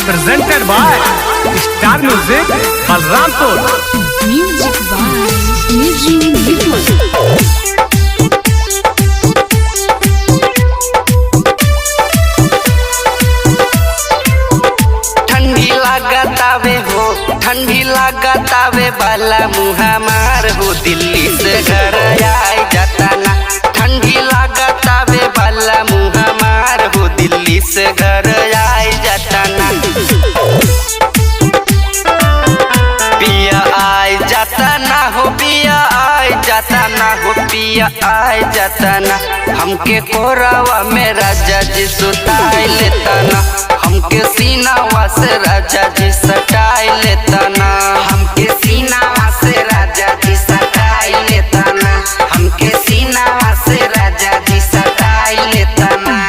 presented by Star Music, Balrampur. Music by Niju Nirmal. ठंडी लागतावे हो, ठंडी लागतावे बाला मुहा मार हो, दिल्ली से घर आए जाताना। ठंडी लागतावे बाला मुहा मार हो, दिल्ली से घर आए जाताना। पिया आए जाताना हो, पिया आए जाताना हो, पिया आए जाताना। हमके कोरावा में राजा जी सुताए लेताना, हमके सीनावा से राजा जी सटाए लेताना। हमके सीनावा से राजा जी सटाए लेताना, हमके सीनावा से राजा जी सटाए लेताना।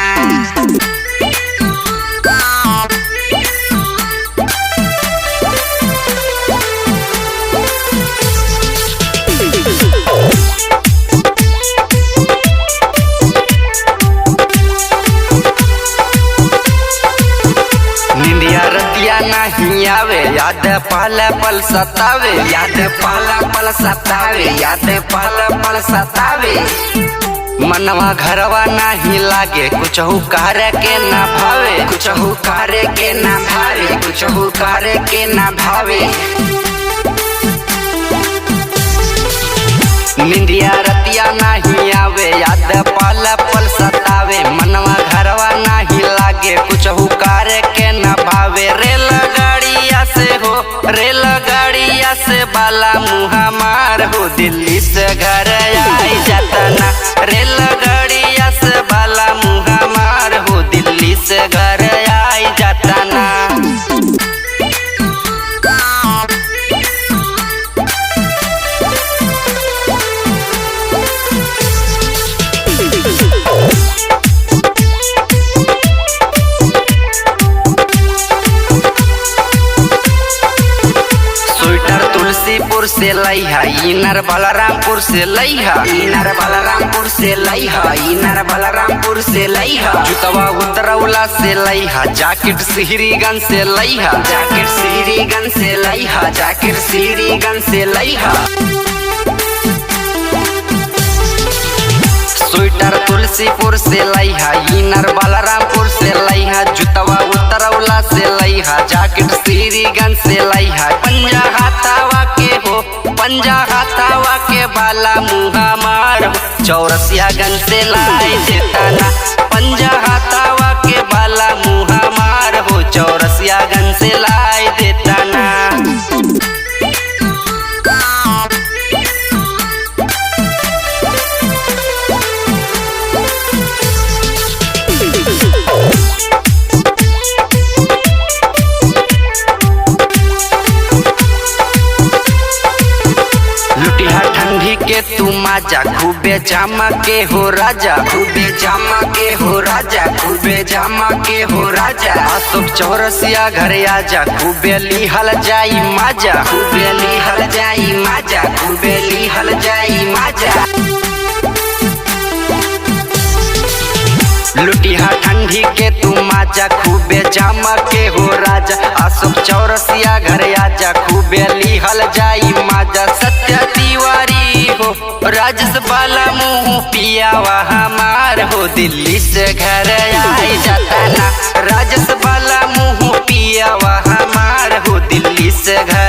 निंदिया रतिया नहीं आवे, याद पल पल सतावे, याद पल पल सतावे, याद पल पल सतावे। मनवा घरवा नहीं लागे, कुछ करे के ना भावे, कुछ करे के ना भावे, कुछ करे के ना भावे। निंदिया रतिया नहीं आवे, याद पल पल सतावे। मनवा घरवा नहीं लागे, कुछ करे के न भावे। रेलगाड़िया से हो, रेलगाड़िया से बाला मुहा मार हो, दिल्ली से घर आई जाताना। रेलगाड़िया से बाला मुहा मार हो, दिल्ली से घर आई जाताना। तुलसीपुर से लईहा, इनर बलरामपुर से लईहा, इनर बलरामपुर से लईहा, इनर बलरामपुर से लईहा। जुतवा उतरौला से लईहा, जैकेट सिहरीगंज से लईहा, जैकेट सिहरीगंज से लईहा, जैकेट सिहरीगंज से लईहा। स्वेटर तुलसीपुर से लईहा, इनर बलरामपुर से लईहा। जुतवा उतरौला से लईहा, जैकेट सिहरीगंज से लईहा। पंजा हाथावा के हो, पंजा हाथावा के बाला मुहा मार हो, चौरसियागंज से लाए जेताना। पंजा हाथावा के बाला मुहा मार हो, चौरसियागंज से लाए देताना। लुटिया ठंडी के तू माजा, खूबे जामा के हो राजा, खूबे जामा के हो राजा, खूबे जामा के हो राजा। अशोक चौरसिया घर आजा, खूबे लिहल जाई माजा, खूबे लिहल जाई माजा, खूबे लिहल जाई माजा। लुटिया ठंडी के तू माजा, खूबे जामा के हो राजा। अशोक चौरसिया घर आजा, खूबे लिहल जाई माजा। सत्य तिवारी हो, राजस बाला मुँह पिया हमार हो, दिल्ली से घर आई जाताना। राजस बाला मुँह पिया हमार हो, दिल्ली से घर